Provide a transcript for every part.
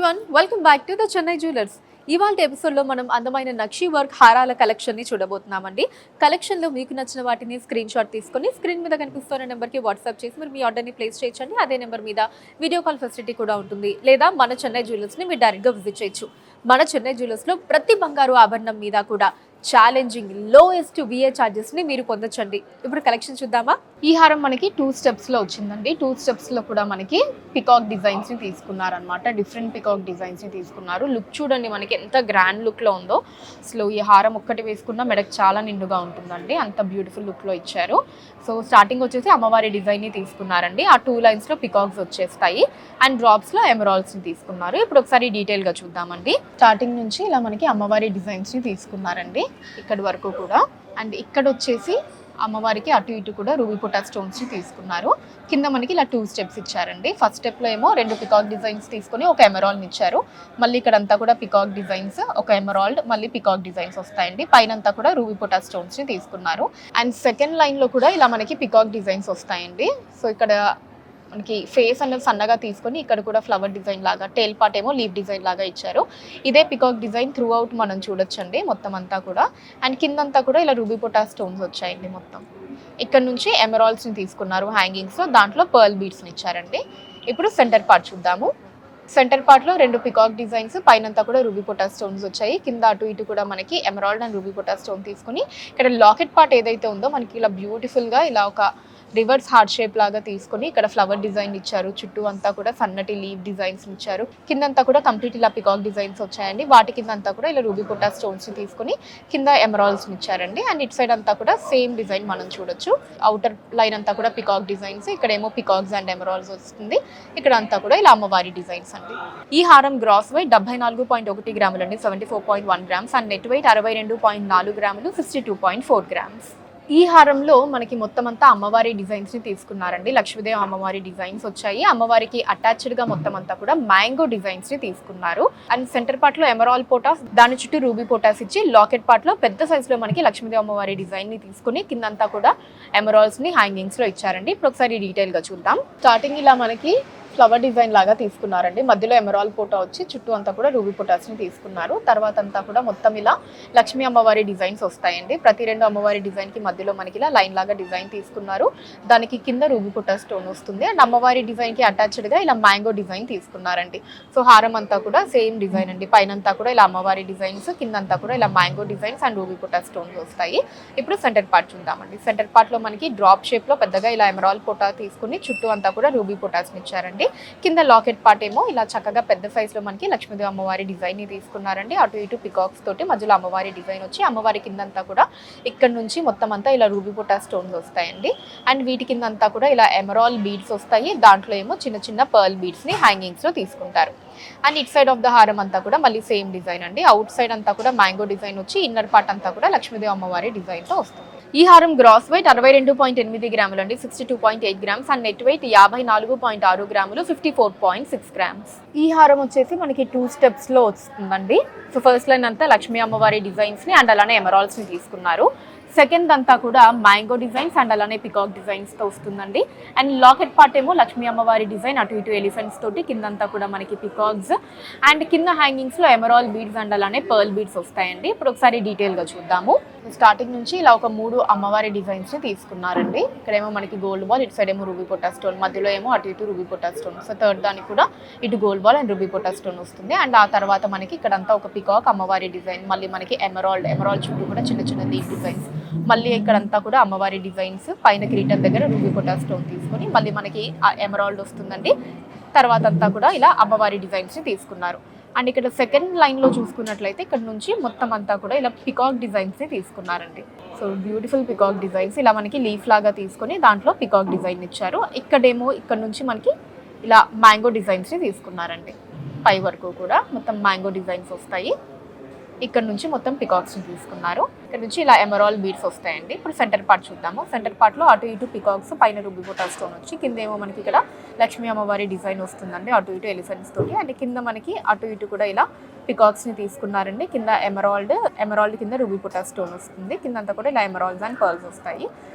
Everyone, welcome back to the Chennai jewellers. ఇవాళ ఎపిసోడ్లో మనం అందమైన నక్షి వర్క్ హారాల కలెక్షన్ని చూడబోతున్నామండి. కలెక్షన్లో మీకు నచ్చిన వాటిని స్క్రీన్ షాట్ తీసుకొని స్క్రీన్ మీద కనిపిస్తున్న నెంబర్కి వాట్సాప్ చేసి మీరు మీ ఆర్డర్ని ప్లేస్ చేయొచ్చండి. అదే నెంబర్ మీద వీడియో కాల్ ఫెసిలిటీ కూడా ఉంటుంది. లేదా మన చెన్నై జ్యువెలర్స్ని మీరు డైరెక్ట్గా విజిట్ చేయొచ్చు. మన చెన్నై జ్యువెలర్స్లో ప్రతి బంగారు ఆభరణం మీద కూడా ఛాలెంజింగ్ లోయెస్ట్ విఏ ఛార్జెస్ని మీరు పొందొచ్చండి. ఇప్పుడు కలెక్షన్ చూద్దామా? ఈ హారం మనకి 2 స్టెప్స్లో వచ్చిందండి. 2 స్టెప్స్లో కూడా మనకి పికాక్ డిజైన్స్ని తీసుకున్నారనమాట. డిఫరెంట్ పికాక్ డిజైన్స్ని తీసుకున్నారు. లుక్ చూడండి మనకి ఎంత గ్రాండ్ లుక్లో ఉందో. అసలు ఈ హారం ఒక్కటి వేసుకున్నా మెడకు చాలా నిండుగా ఉంటుందండి. అంత బ్యూటిఫుల్ లుక్లో ఇచ్చారు. సో స్టార్టింగ్ వచ్చేసి అమ్మవారి డిజైన్ని తీసుకున్నారండి. ఆ 2 లైన్స్లో పికాక్స్ వచ్చేస్తాయి అండ్ డ్రాప్స్లో ఎమరాల్డ్స్ని తీసుకున్నారు. ఇప్పుడు ఒకసారి డీటెయిల్గా చూద్దామండి. స్టార్టింగ్ నుంచి ఇలా మనకి అమ్మవారి డిజైన్స్ని తీసుకున్నారండి ఇక్కడి వరకు కూడా. అండ్ ఇక్కడ వచ్చేసి అమ్మవారికి అటు ఇటు కూడా రూబీ పొటా స్టోన్స్ని తీసుకున్నారు. కింద మనకి ఇలా 2 స్టెప్స్ ఇచ్చారండి. ఫస్ట్ స్టెప్లో ఏమో 2 పికాక్ డిజైన్స్ తీసుకొని ఒక ఎమరాల్డ్ని ఇచ్చారు. మళ్ళీ ఇక్కడంతా కూడా పికాక్ డిజైన్స్, ఒక ఎమరాల్డ్, మళ్ళీ పికాక్ డిజైన్స్ వస్తాయండి. పైనంతా కూడా రూబీ పొటా స్టోన్స్ని తీసుకున్నారు. అండ్ సెకండ్ లైన్లో కూడా ఇలా మనకి పికాక్ డిజైన్స్ వస్తాయండి. సో ఇక్కడ మనకి ఫేస్ అనేది సన్నగా తీసుకొని ఇక్కడ కూడా ఫ్లవర్ డిజైన్ లాగా, టేల్ పార్ట్ ఏమో లీవ్ డిజైన్ లాగా ఇచ్చారు. ఇదే పికాక్ డిజైన్ త్రూ అవుట్ మనం చూడొచ్చండి మొత్తం అంతా కూడా. అండ్ కిందంతా కూడా ఇలా రూబీ పొటా స్టోన్స్ వచ్చాయండి మొత్తం. ఇక్కడ నుంచి ఎమరాల్డ్స్ని తీసుకున్నారు హ్యాంగింగ్స్లో, దాంట్లో పర్ల్ బీడ్స్ని ఇచ్చారండి. ఇప్పుడు సెంటర్ పార్ట్ చూద్దాము. సెంటర్ పార్ట్లో 2 పికాక్ డిజైన్స్, పైనంతా కూడా రూబీ పొటా స్టోన్స్ వచ్చాయి. కింద అటు ఇటు కూడా మనకి emerald and ruby pota stone తీసుకుని ఇక్కడ లాకెట్ పార్ట్ ఏదైతే ఉందో మనకి ఇలా బ్యూటిఫుల్గా ఇలా ఒక రివర్స్ హార్ట్ షేప్ లాగా తీసుకొని ఇక్కడ ఫ్లవర్ డిజైన్ ఇచ్చారు. చుట్టూ అంతా కూడా సన్నటి లీవ్ డిజైన్స్ ఇచ్చారు. కిందంతా కూడా కంప్లీట్ ఇలా పికాక్ డిజైన్స్ వచ్చాయండి. వాటి కింద అంతా కూడా ఇలా రూబీ పొటా స్టోన్స్ తీసుకొని కింద ఎమరాల్డ్స్ ఇచ్చారండి. అండ్ ఇట్ సైడ్ అంతా కూడా సేమ్ డిజైన్ మనం చూడొచ్చు. అవుటర్ లైన్ అంతా కూడా పికాక్ డిజైన్స్, ఇక్కడేమో పికాక్స్ అండ్ ఎమరాల్డ్స్ వస్తుంది. ఇక్కడ అంతా కూడా ఇలా అమ్మవారి డిజైన్స్ అండి. ఈ హారం గ్రాస్ వెయిట్ 74.1 గ్రాములు అండి, 74.1 గ్రామ్స్. అండ్ నెట్ వెయిట్ 62.4 గ్రాములు, 62.4 గ్రామ్స్. ఈ హారంలో మనకి మొత్తం అంతా అమ్మవారి డిజైన్స్ని తీసుకున్నారండి. లక్ష్మీదేవి అమ్మవారి డిజైన్స్ వచ్చాయి. అమ్మవారికి అటాచ్డ్గా మొత్తం అంతా కూడా మ్యాంగో డిజైన్స్ని తీసుకున్నారు. అండ్ సెంటర్ పార్ట్లో ఎమరాల్ పోటాస్, దాని చుట్టూ రూబీ పోటాస్ ఇచ్చి లాకెట్ పార్ట్లో పెద్ద సైజులో మనకి లక్ష్మీదేవి అమ్మవారి డిజైన్ని తీసుకుని కిందంతా కూడా ఎమరాల్డ్స్ని హ్యాంగింగ్స్లో ఇచ్చారండి. ఇప్పుడు ఒకసారి డీటెయిల్గా చూద్దాం. స్టార్టింగ్ ఇలా మనకి ఫ్లవర్ డిజైన్ లాగా తీసుకున్నారండి. మధ్యలో ఎమరాల్ పోటా వచ్చి చుట్టూ అంతా కూడా రూబీ పొటాస్ని తీసుకున్నారు. తర్వాత అంతా కూడా మొత్తం ఇలా లక్ష్మీ అమ్మవారి డిజైన్స్ వస్తాయండి. ప్రతి 2 అమ్మవారి డిజైన్కి మధ్యలో మనకి ఇలా లైన్ లాగా డిజైన్ తీసుకున్నారు. దానికి కింద రూబీ పొటా స్టోన్ వస్తుంది. అండ్ అమ్మవారి డిజైన్కి అటాచ్డ్గా ఇలా మ్యాంగో డిజైన్ తీసుకున్నారండి. సో హారం అంతా కూడా సేమ్ డిజైన్ అండి. పైనంతా కూడా ఇలా అమ్మవారి డిజైన్స్, కిందంతా కూడా ఇలా mango designs and ruby pota stones వస్తాయి. ఇప్పుడు సెంటర్ పార్ట్ చూద్దామండి. సెంటర్ పార్ట్లో మనకి డ్రాప్ షేప్లో పెద్దగా ఇలా ఎమరాల్ పోటా తీసుకుని చుట్టూ అంతా కూడా రూబీ పొటాస్ని ఇచ్చారండి. కింద లాకెట్ పార్ట్ ఏమో ఇలా చక్కగా పెద్ద సైజులో మనకి లక్ష్మీదేవి అమ్మవారి డిజైన్ని తీసుకున్నారండి. అటు ఇటు పికాక్స్ తోటి మధ్యలో అమ్మవారి డిజైన్ వచ్చి అమ్మవారి కిందంతా కూడా ఇక్కడ నుంచి మొత్తం అంతా ఇలా రూబీ పొటా స్టోన్స్ వస్తాయండి. అండ్ వీటి కిందంతా కూడా ఇలా ఎమరాల్ బీడ్స్ వస్తాయి. దాంట్లో ఏమో చిన్న చిన్న పర్ల్ బీడ్స్ని హ్యాంగింగ్స్లో తీసుకుంటారు. And it side of the హారం అంతా కూడా మళ్ళీ సేమ్ డిజైన్ అండి. అవుట్ సైడ్ అంతా కూడా మ్యాంగో డిజైన్ వచ్చి ఇన్నర్ పార్ట్ అంతా కూడా లక్ష్మీదేవి అమ్మవారి డిజైన్తో వస్తుంది. ఈ హారం గ్రాస్ వెయిట్ 62.8 గ్రాములు అండి, 62.8 గ్రామ్స్. అండ్ నెట్ వెయిట్ 54.6 గ్రాములు, 54.6 గ్రామ్స్. ఈ హారం వచ్చేసి మనకి 2 స్టెప్స్లో వస్తుందండి. సో ఫస్ట్ లైన్ అంతా లక్ష్మీ అమ్మవారి డిజైన్స్ని అండ్ అలానే ఎమరాల్డ్స్ని తీసుకున్నారు. సెకండ్ అంతా కూడా మ్యాంగో డిజైన్స్ అండ్ అలానే పికాక్ డిజైన్స్తో వస్తుందండి. అండ్ లాకెట్ పార్ట్ ఏమో లక్ష్మీ అమ్మవారి డిజైన్, అటు ఇటు ఎలిఫెంట్స్ తోటి, కిందంతా కూడా మనకి పికాక్స్ అండ్ కింద హ్యాంగింగ్స్లో ఎమరాల్ బీడ్స్ అండ్ అలానే పర్ల్ బీడ్స్ వస్తాయండి. ఇప్పుడు ఒకసారి డీటెయిల్గా చూద్దాము. స్టార్టింగ్ నుంచి ఇలా ఒక 3 అమ్మవారి డిజైన్స్ని తీసుకున్నారండి. ఇక్కడేమో మనకి గోల్డ్ బాల్, ఇటు సైడ్ ఏమో రూబీ పొటా స్టోన్, మధ్యలో ఏమో అటు ఇటు ruby pota stone. So third దానికి కూడా ఇటు gold ball and ruby pota stone వస్తుంది. అండ్ ఆ తర్వాత మనకి ఇక్కడంతా ఒక పికాక్ అమ్మవారి డిజైన్, మళ్ళీ మనకి ఎమరాల్డ్ చుట్టూ కూడా చిన్న చిన్న లీఫ్ డిజైన్స్, మళ్ళీ ఇక్కడంతా కూడా అమ్మవారి డిజైన్స్, పైన కిరీటం దగ్గర రూబీ పొటా స్టోన్ తీసుకొని మళ్ళీ మనకి ఎమరాల్డ్ వస్తుందండి. తర్వాత అంతా కూడా ఇలా అమ్మవారి డిజైన్స్ని తీసుకున్నారు. అండ్ ఇక్కడ సెకండ్ లైన్లో చూసుకున్నట్లయితే ఇక్కడ నుంచి మొత్తం అంతా కూడా ఇలా పికాక్ డిజైన్స్ని తీసుకున్నారండి. సో బ్యూటిఫుల్ పికాక్ డిజైన్స్ ఇలా మనకి లీఫ్ లాగా తీసుకొని దాంట్లో పికాక్ డిజైన్ ఇచ్చారు. ఇక్కడేమో ఇక్కడ నుంచి మనకి ఇలా మ్యాంగో డిజైన్స్ని తీసుకున్నారండి. పై వరకు కూడా మొత్తం మ్యాంగో డిజైన్స్ వస్తాయి. ఇక్కడ నుంచి మొత్తం పికాక్స్ని తీసుకున్నారు. ఇక్కడ నుంచి ఇలా ఎమరాల్ బీడ్స్ వస్తాయండి. ఇప్పుడు సెంటర్ పార్ట్ చూద్దాము. సెంటర్ పార్ట్లో అటు ఇటు పికాక్స్, పైన రూబీ పొటా స్టోన్ వచ్చి కింద ఏమో మనకి ఇక్కడ లక్ష్మీ అమ్మవారి డిజైన్ వస్తుందండి, అటు ఇటు ఎలిఫెంట్స్ తోటి. అండ్ కింద మనకి అటు ఇటు కూడా ఇలా పికాక్స్ని తీసుకున్నారండి. కింద ఎమరాల్డ్ కింద రూబీ పొటా స్టోన్ వస్తుంది. కిందంతా కూడా ఇలా ఎమరాల్డ్స్ అండ్ పర్ల్స్ వస్తాయి.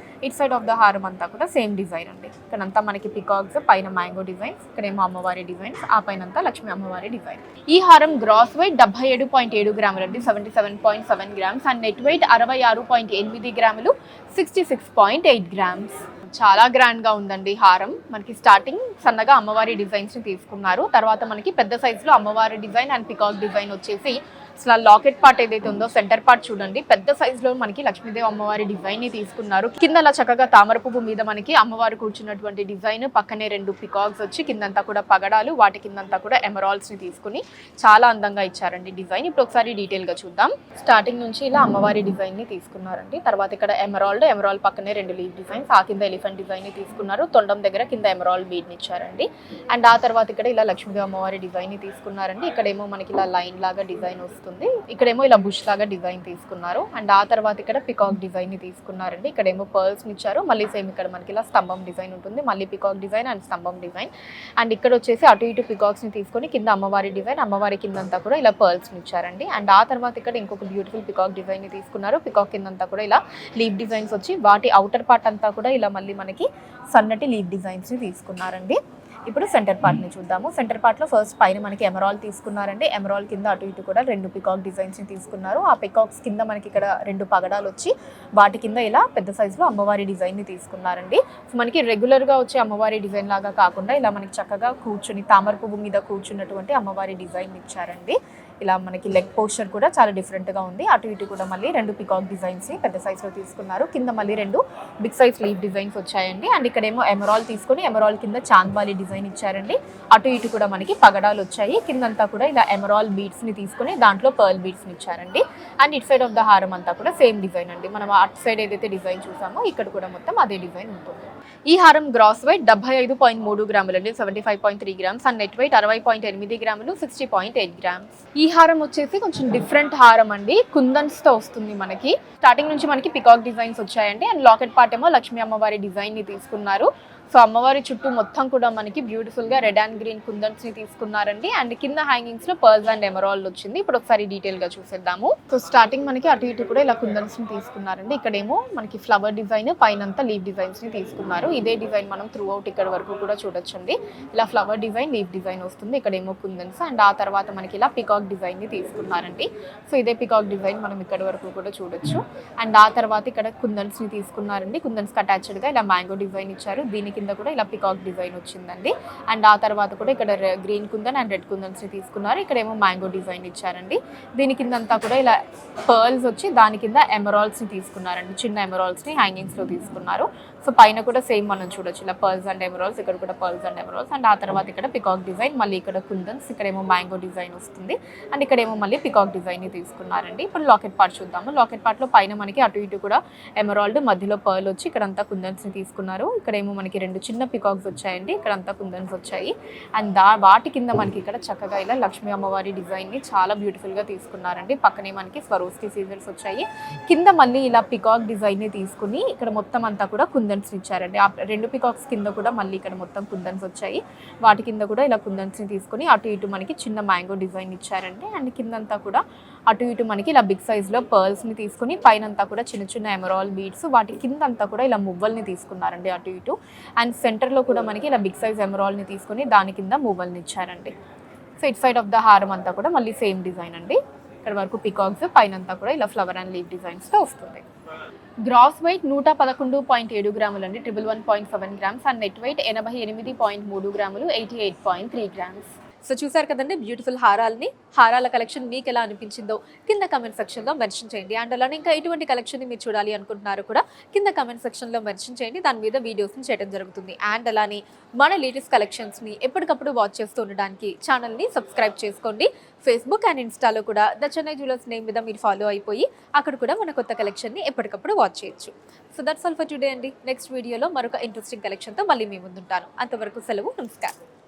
ఇట్ సైడ్ ఆఫ్ ద హారం అంతా కూడా సేమ్ డిజైన్ అండి. ఇక్కడంతా మనకి పికాక్స్, పైన మ్యాంగో డిజైన్స్, ఇక్కడేమో అమ్మవారి డిజైన్స్, ఆ పైన అంతా లక్ష్మీ అమ్మవారి డిజైన్. ఈ హారం గ్రాస్ వెయిట్ 77.7 గ్రాములు అండి, 77.7 గ్రామ్స్. అండ్ నెట్ వెయిట్ 66.8 గ్రాములు, 66.8 గ్రామ్స్. చాలా గ్రాండ్ గా ఉందండి హారం. మనకి స్టార్టింగ్ సన్నగా అమ్మవారి డిజైన్స్ ని తీసుకున్నారు, తర్వాత మనకి పెద్ద సైజులో అమ్మవారి డిజైన్ అండ్ పికాక్ డిజైన్ వచ్చేసి అసలు లాకెట్ పార్ట్ ఏదైతే ఉందో సెంటర్ పార్ట్ చూడండి, పెద్ద సైజులో మనకి లక్ష్మీదేవి అమ్మవారి డిజైన్ ని తీసుకున్నారు. కింద అలా చక్కగా తామర పువ్వు మీద మనకి అమ్మవారు కూర్చున్నటువంటి డిజైన్, పక్కనే 2 పికాక్స్ వచ్చి కిందంతా కూడా పగడాలు, వాటి కిందంతా కూడా ఎమరాల్డ్స్ ని తీసుకుని చాలా అందంగా ఇచ్చారండి డిజైన్. ఇప్పుడు ఒకసారి డీటెయిల్ గా చూద్దాం. స్టార్టింగ్ నుంచి ఇలా అమ్మవారి డిజైన్ ని తీసుకున్నారండి, తర్వాత ఇక్కడ ఎమరాల్డ్ పక్కనే 2 లీవ్ డిజైన్స్, ఆ కింద ఎలిఫెంట్ డిజైన్ ని తీసుకున్నారు, తొండం దగ్గర కింద ఎమరాల్డ్ బీడ్ ని ఇచ్చారండి. అండ్ ఆ తర్వాత ఇక్కడ ఇలా లక్ష్మీదేవి అమ్మవారి డిజైన్ ని తీసుకున్నారండి. ఇక్కడేమో మనకి ఇలా లైన్ లాగా డిజైన్ వస్తుంది, ఇక్కడేమో ఇలా బుష్ లాగా డిజైన్ తీసుకున్నారు. అండ్ ఆ తర్వాత ఇక్కడ పికాక్ డిజైన్ ని తీసుకున్నారండి. ఇక్కడేమో పర్ల్స్ ని ఇచ్చారు, మళ్ళీ సేమ్ ఇక్కడ మనకి ఇలా స్తంభం డిజైన్ ఉంటుంది, మళ్ళీ పికాక్ డిజైన్ అండ్ స్తంభం డిజైన్. అండ్ ఇక్కడ వచ్చేసి అటు ఇటు పికాక్స్ ని తీసుకొని కింద అమ్మవారి డిజైన్, అమ్మవారి కిందంతా కూడా ఇలా పర్ల్స్ ని ఇచ్చారండి. అండ్ ఆ తర్వాత ఇక్కడ ఇంకొక బ్యూటిఫుల్ పికాక్ డిజైన్ ని తీసుకున్నారు, పికాక్ కిందంతా కూడా ఇలా లీవ్ డిజైన్స్ వచ్చి వాటి అవుటర్ పార్ట్ అంతా కూడా ఇలా మళ్ళీ మనకి సన్నటి లీవ్ డిజైన్స్ ని తీసుకున్నారండి. ఇప్పుడు సెంటర్ పార్ట్ ని చూద్దాము. సెంటర్ పార్ట్ లో ఫస్ట్ పైన మనకి ఎమరాల్డ్ తీసుకున్నారండి, ఎమరాల్డ్ కింద అటు ఇటు కూడా 2 పికాక్ డిజైన్స్ ని తీసుకున్నారు. ఆ పికాక్స్ కింద మనకి ఇక్కడ 2 పగడాలు వచ్చి వాటి కింద ఇలా పెద్ద సైజులో అమ్మవారి డిజైన్ ని తీసుకున్నారండి. మనకి రెగ్యులర్ గా వచ్చే అమ్మవారి డిజైన్ లాగా కాకుండా ఇలా మనకి చక్కగా కూర్చుని తామర పువ్వు మీద కూర్చున్నటువంటి అమ్మవారి డిజైన్ ఇచ్చారండి. ఇలా మనకి లెగ్ పోస్చర్ కూడా చాలా డిఫరెంట్ గా ఉంది. అటు ఇటు కూడా మళ్ళీ 2 పికాక్ డిజైన్స్ ని పెద్ద సైజ్ లో తీసుకున్నారు, కింద మళ్ళీ 2 బిగ్ సైజ్ లీవ్ డిజైన్స్ వచ్చాయండి. అండ్ ఇక్కడేమో ఎమరాల్డ్ తీసుకొని ఎమరాల్డ్ కింద చాంద్బాలి డిజైన్ ఇచ్చారండి. అటు ఇటు కూడా మనకి పగడాలు వచ్చాయి, కిందంతా కూడా ఇలా ఎమరాల్డ్ బీడ్స్ ని తీసుకొని దాంట్లో పర్ల్ బీడ్స్ ని ఇచ్చారండి. And it side of the హారం అంతా కూడా సేమ్ డిజైన్ అండి, మనం అటు సైడ్ ఏదైతే డిజైన్ చూసామో ఇక్కడ కూడా మొత్తం అదే డిజైన్ ఉంటుంది. ఈ హారం గ్రాస్ వెయిట్ 75.3 గ్రాములు అండి, 75.3 గ్రామ్స్. అండ్ నెట్ వెయిట్ 60.8 గ్రాములు, 60.8 గ్రామ్స్. ఈ హారం వచ్చేసి కొంచెం డిఫరెంట్ హారం అండి, కుందన్స్ తో వస్తుంది మనకి. స్టార్టింగ్ నుంచి మనకి పికాక్ డిజైన్స్ వచ్చాయండి. అండ్ లాకెట్ పార్ట్ ఏమో లక్ష్మీ అమ్మవారి డిజైన్ ని తీసుకున్నారు. సో అమ్మవారి చుట్టూ మొత్తం కూడా మనకి బ్యూటిఫుల్ గా రెడ్ అండ్ గ్రీన్ కుందన్స్ ని తీసుకున్నారండి. అండ్ కింద హ్యాంగింగ్స్ లో పర్ల్స్ అండ్ ఎమరాల్డ్ వచ్చింది. ఇప్పుడు ఒకసారి డీటెయిల్ గా చూసేద్దాము. సో స్టార్టింగ్ మనకి అటు ఇటు కూడా ఇలా కుందన్స్ ని తీసుకున్నారండి. ఇక్కడేమో మనకి ఫ్లవర్ డిజైన్, పైనంతా లీవ్ డిజైన్స్ ని తీసుకున్నారు. ఇదే డిజైన్ మనం త్రూ అవుట్ ఇక్కడ వరకు కూడా చూడొచ్చండి. ఇలా ఫ్లవర్ డిజైన్, లీవ్ డిజైన్ వస్తుంది, ఇక్కడేమో కుందన్స్. అండ్ ఆ తర్వాత మనకి ఇలా పికాక్ డిజైన్ ని తీసుకున్నారండి. సో ఇదే పికాక్ డిజైన్ మనం ఇక్కడ వరకు కూడా చూడొచ్చు. అండ్ ఆ తర్వాత ఇక్కడ కుందన్స్ ని తీసుకున్నారండి, కుందన్స్ కి అటాచ్డ్ గా ఇలా మ్యాంగో డిజైన్ ఇచ్చారు, దీనికి కింద కూడా ఇలా పికాక్ డిజైన్ వచ్చిందండి. అండ్ ఆ తర్వాత కూడా ఇక్కడ గ్రీన్ కుందన్ అండ్ రెడ్ కుందన్స్ ని తీసుకున్నారు, ఇక్కడేమో మ్యాంగో డిజైన్ ఇచ్చారండి. దీని కిందంతా కూడా ఇలా పర్ల్స్ వచ్చి దాని కింద ఎమరాల్డ్స్ ని తీసుకున్నారండి, చిన్న ఎమరాల్డ్స్ ని హ్యాంగింగ్స్ లో తీసుకున్నారు. సో పైన కూడా సేమ్ మనం చూడొచ్చు, ఇలా పర్ల్స్ అండ్ ఎమరాల్డ్స్, ఇక్కడ కూడా పర్ల్స్ అండ్ ఎమరాల్డ్స్. అండ్ ఆ తర్వాత ఇక్కడ పికాక్ డిజైన్, మళ్ళీ ఇక్కడ కుందన్స్, ఇక్కడేమో మ్యాంగో డిజైన్ వస్తుంది. అండ్ ఇక్కడేమో మళ్ళీ పికాక్ డిజైన్ ని తీసుకున్నారండి. ఇప్పుడు లాకెట్ పార్ట్ చూద్దాము. లాకెట్ పార్ట్ లో పైన మనకి అటు ఇటు కూడా ఎమరాల్డ్, మధ్యలో పర్ల్ వచ్చి ఇక్కడంతా కుందన్స్ ని తీసుకున్నారు. ఇక్కడేమో మనకి 2 చిన్న పికాక్స్ వచ్చాయండి, ఇక్కడంతా కుందన్స్ వచ్చాయి. అండ్ వాటి కింద మనకి ఇక్కడ చక్కగా ఇలా లక్ష్మీ అమ్మవారి డిజైన్ ని చాలా బ్యూటిఫుల్ గా తీసుకున్నారండి. పక్కనే మనకి స్వరోస్కి సీజర్స్ వచ్చాయి, కింద మళ్ళీ ఇలా పికాక్ డిజైన్ ని తీసుకుని ఇక్కడ మొత్తం అంతా కూడా కుందన్స్ ఇచ్చారండి. ఆ 2 పికాక్స్ కింద కూడా మళ్ళీ ఇక్కడ మొత్తం కుందన్స్ వచ్చాయి, వాటి కింద కూడా ఇలా కుందన్స్ ని తీసుకుని అటు ఇటు మనకి చిన్న మ్యాంగో డిజైన్ ఇచ్చారండి. అండ్ కిందంతా కూడా అటు ఇటు మనకి ఇలా బిగ్ సైజ్ లో పర్ల్స్ ని తీసుకుని పైనంతా కూడా చిన్న చిన్న ఎమరాల్డ్ బీడ్స్, వాటి కిందంతా కూడా ఇలా మువ్వల్ని తీసుకున్నారండి అటు ఇటు. అండ్ సెంటర్ లో కూడా మనకి ఇలా బిగ్ సైజ్ ఎమరాల్డ్ ని తీసుకుని దాని కింద మువ్వల్ని ఇచ్చారండి. So it side of the హారం అంతా కూడా మళ్ళీ సేమ్ డిజైన్ అండి, ఇక్కడ వరకు పికాక్స్, పైనంతా కూడా ఇలా ఫ్లవర్ అండ్ లీవ్ డిజైన్స్ తో వస్తుంది. గ్రాస్ వెయిట్ 111.7 గ్రాములు అండి, 111.7 గ్రామ్స్. అండ్ నెట్ వెయిట్ 88.3 గ్రాములు, 88.3 గ్రామ్స్. సో చూసారు కదండి బ్యూటిఫుల్ హారాల కలెక్షన్ మీకు ఎలా అనిపించిందో కింద కమెంట్ సెక్షన్లో మెన్షన్ చేయండి. అండ్ అలానే ఇంకా ఎటువంటి కలెక్షన్ని మీరు చూడాలి అనుకుంటున్నారో కూడా కింద కమెంట్ సెక్షన్లో మెన్షన్ చేయండి, దాని మీద వీడియోస్ని చేయడం జరుగుతుంది. అండ్ అలానే మన లేటెస్ట్ కలెక్షన్స్ని ఎప్పటికప్పుడు వాచ్ చేస్తూ ఉండడానికి ఛానల్ని సబ్స్క్రైబ్ చేసుకోండి. ఫేస్బుక్ అండ్ ఇన్స్టాలో కూడా ద చెన్నై జ్యువెలర్స్ నేమ్ మీద మీరు ఫాలో అయిపోయి అక్కడ కూడా మన కొత్త కలెక్షన్ని ఎప్పటికప్పుడు వాచ్ చేయొచ్చు. So that's all for today అండి. నెక్స్ట్ వీడియోలో మరొక ఇంట్రెస్టింగ్ కలెక్షన్తో మళ్ళీ మీ ముందుంటాను. అంతవరకు సెలవు, నమస్కారం.